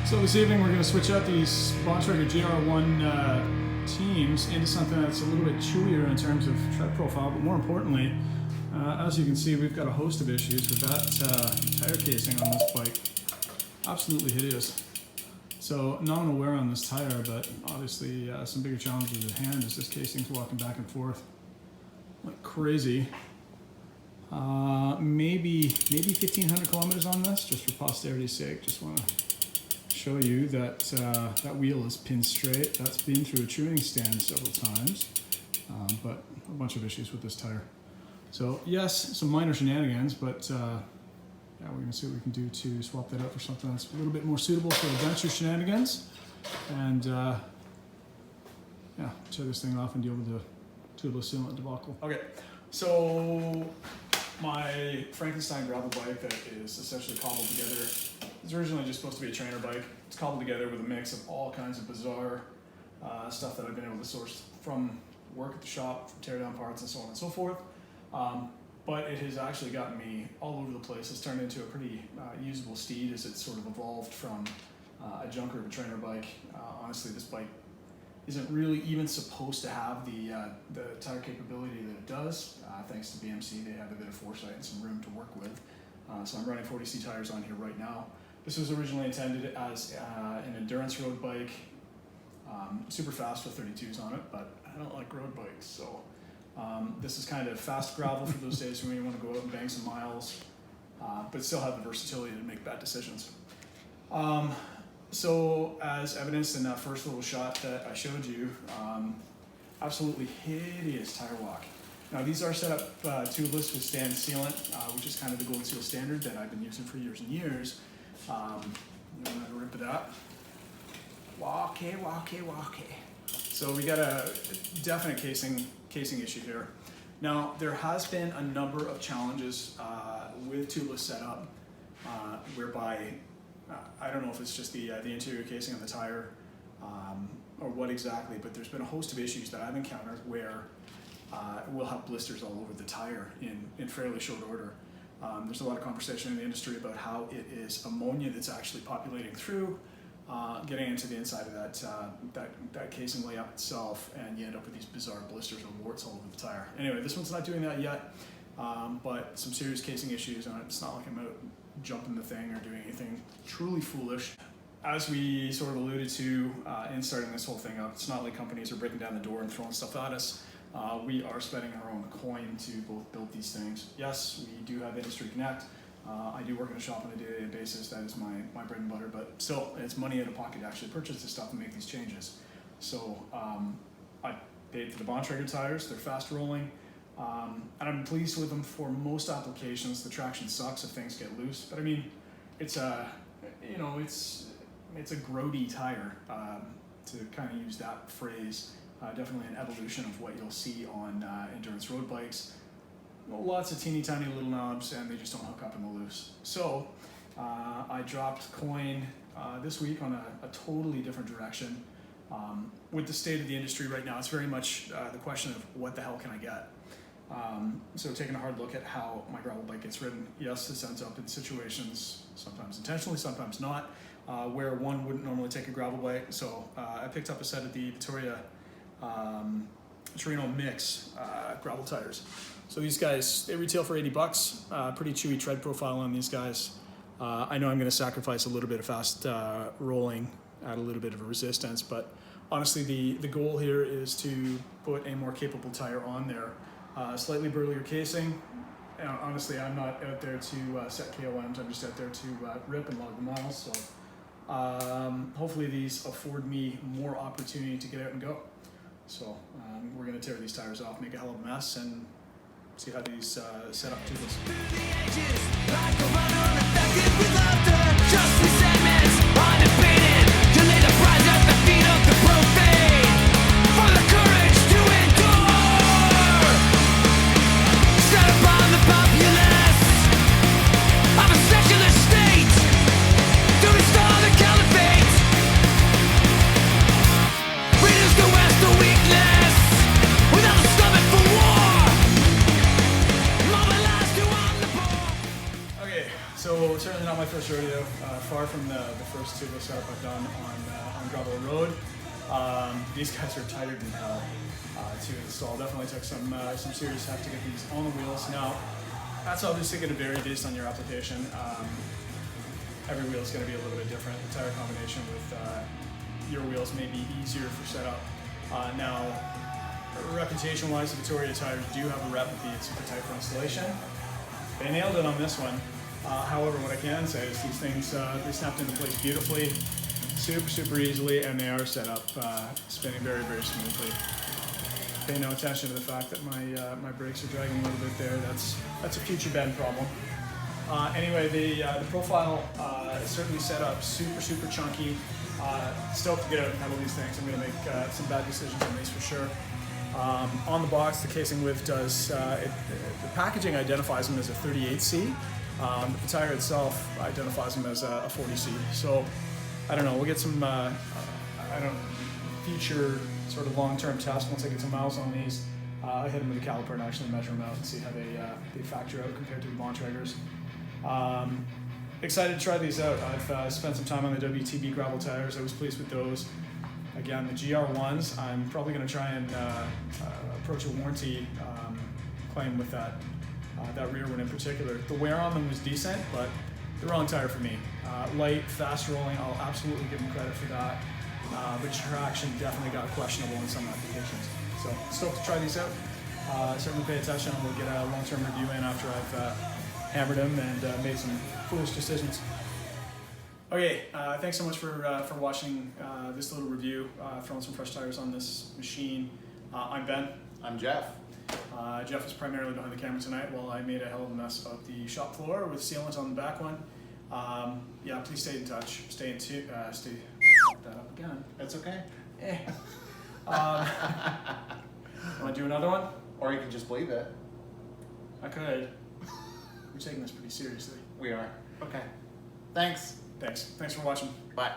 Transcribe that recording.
So this evening we're going to switch out these Bontrager GR1 Teams into something that's a little bit chewier in terms of tread profile, but more importantly, as you can see, we've got a host of issues with that tire casing on this bike. Absolutely hideous. So nominal wear on this tire, but obviously some bigger challenges at hand as this casing's walking back and forth like crazy. Maybe 1,500 kilometers on this, just for posterity's sake. Just want to show you that that wheel is pin straight. That's been through a tuning stand several times, but a bunch of issues with this tire. So yes, some minor shenanigans, but yeah, we're going to see what we can do to swap that out for something that's a little bit more suitable for adventure shenanigans, and yeah, tear this thing off and deal with the tubeless sealant debacle. Okay, so my Frankenstein gravel bike that is essentially cobbled together. It's originally just supposed to be a trainer bike. It's cobbled together with a mix of all kinds of bizarre stuff that I've been able to source from work at the shop, from teardown parts and so on and so forth. But it has actually gotten me all over the place. It's turned into a pretty usable steed as it's sort of evolved from a junker of a trainer bike. Honestly, this bike isn't really even supposed to have the tire capability that it does. Thanks to BMC, they have a bit of foresight and some room to work with. So I'm running 40C tires on here right now. This was originally intended as an endurance road bike, super fast with 32s on it, but I don't like road bikes, so this is kind of fast gravel for those days when you want to go out and bang some miles, but still have the versatility to make bad decisions. So as evidenced in that first little shot that I showed you, absolutely hideous tire walk. Now these are set up tubeless with stand sealant, which is kind of the gold seal standard that I've been using for years and years. You know, rip it up. Walkie. So we got a definite casing issue here. Now there has been a number of challenges with tubeless setup, whereby I don't know if it's just the interior casing on the tire or what exactly, but there's been a host of issues that I've encountered where we'll have blisters all over the tire in fairly short order. There's a lot of conversation in the industry about how it is ammonia that's actually populating through, getting into the inside of that casing layout itself, and you end up with these bizarre blisters or warts all over the tire. Anyway, this one's not doing that yet, but some serious casing issues, and it's not like I'm out jumping the thing or doing anything truly foolish. As we sort of alluded to in starting this whole thing up, it's not like companies are breaking down the door and throwing stuff at us. We are spending our own coin to both build these things. Yes, we do have Industry Connect. I do work in a shop on a day-to-day basis. That is my bread and butter, but still, it's money out of pocket to actually purchase this stuff and make these changes. So I paid for the Bontrager tires. They're fast rolling, and I'm pleased with them for most applications. The traction sucks if things get loose, but I mean, it's a grody tire, to kind of use that phrase. Definitely an evolution of what you'll see on endurance road bikes. Lots of teeny tiny little knobs, and they just don't hook up in the loose. So I dropped coin this week on a totally different direction. With the state of the industry right now, it's very much the question of what the hell can I get? So taking a hard look at how my gravel bike gets ridden. Yes, this ends up in situations, sometimes intentionally, sometimes not, where one wouldn't normally take a gravel bike. So I picked up a set of the Vittoria Terreno mix gravel tires. So these guys, they retail for $80. Pretty chewy tread profile on these guys. I know I'm going to sacrifice a little bit of fast rolling, add a little bit of a resistance, but honestly the goal here is to put a more capable tire on there. Slightly burlier casing. Honestly, I'm not out there to set KOMs, I'm just out there to rip and log the miles. So hopefully these afford me more opportunity to get out and go. So we're going to tear these tires off, make a hell of a mess, and see how these set up to this. So certainly not my first Tubeless rodeo, far from the first tubeless setup I've done on gravel road. These guys are tighter than hell to install. Definitely took some serious heft to get these on the wheels. Now, that's obviously going to vary based on your application. Every wheel is going to be a little bit different. The tire combination with your wheels may be easier for setup. Now, reputation-wise, the Vittoria tires do have a rep of being super tight for installation. They nailed it on this one. However, what I can say is these things, they snapped into place beautifully, super easily, and they are set up spinning very smoothly. Pay no attention to the fact that my brakes are dragging a little bit there. That's a future bend problem. Anyway, the profile is certainly set up super chunky. Stoked to get out and pedal these things. I'm going to make some bad decisions on these for sure. On the box, the casing width does, the packaging identifies them as a 38C. But the tire itself identifies them as a 40C. So, I don't know, we'll get some, future sort of long-term tests once I get some miles on these. I hit them with a caliper and actually measure them out and see how they factor out compared to the Bontragers. Excited to try these out. I've spent some time on the WTB gravel tires. I was pleased with those. Again, the GR1s, I'm probably going to try and approach a warranty claim with that rear one in particular. The wear on them was decent, but the wrong tire for me. Light, fast rolling, I'll absolutely give them credit for that. But traction definitely got questionable in some applications. So stoked to try these out. Certainly pay attention, and we'll get a long-term review in after I've hammered them and made some foolish decisions. Okay, thanks so much for watching this little review, throwing some fresh tires on this machine. I'm Ben. I'm Jeff. Jeff was primarily behind the camera tonight while I made a hell of a mess of the shop floor with sealant on the back one. Yeah, please stay in touch. Stay fuck that up again. That's okay. Want to do another one? Or you can just leave it. I could. We're taking this pretty seriously. We are. Okay. Thanks. Thanks for watching. Bye.